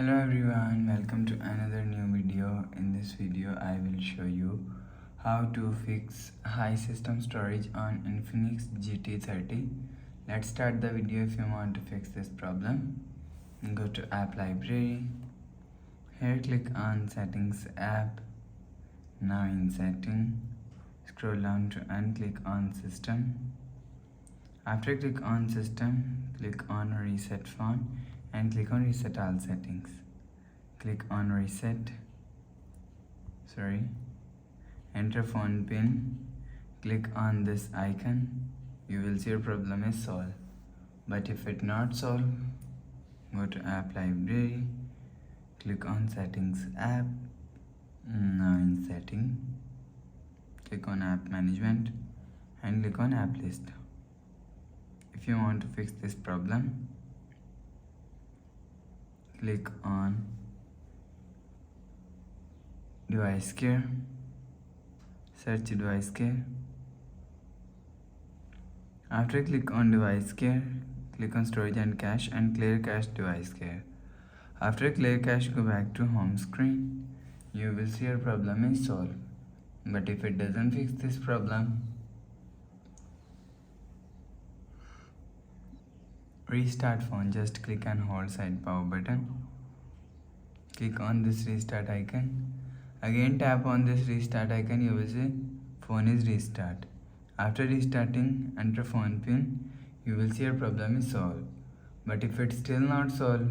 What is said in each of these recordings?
Hello everyone, welcome to another new video. In this video I will show you how to fix high system storage on Infinix GT30. Let's start the video. If you want to fix this problem, go to app library. Here click on settings app. Now in setting, scroll down to and click on system. After click on system, click on reset phone and click on reset all settings. Click on enter phone pin, click on this icon. You will see your problem is solved. But if it not solved, go to app library, click on settings app. Now in setting, click on app management and click on app list. If you want to fix this problem, click on device care, search device care. After click on device care, click on storage and cache and clear cache device care. After clear cache, go back to home screen. You will see your problem is solved. But if it doesn't fix this problem, restart phone. Just click and hold side power button. Click on this restart icon. Again tap on this restart icon. You will see phone is restart. After restarting, enter phone pin. You will see your problem is solved. But if it's still not solved,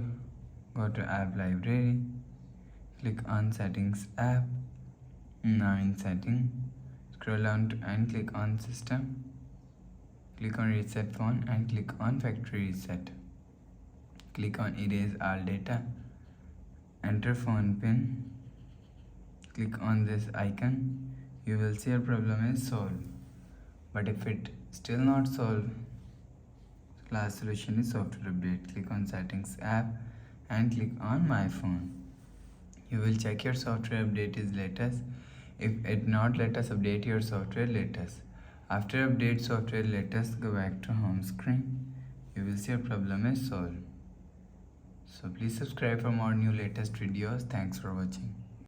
go to app library. Click on settings app. Now in setting, scroll down to and click on system. Click on reset phone and click on factory reset. Click on erase all data. Enter phone pin. Click on this icon. You will see your problem is solved. But if it still not solved, last solution is software update. Click on settings app and click on my phone. You will check your software update is latest. If it not let us update your software latest. After update software latest, go back to home screen. You will see your problem is solved. So please subscribe for more new latest videos. Thanks for watching.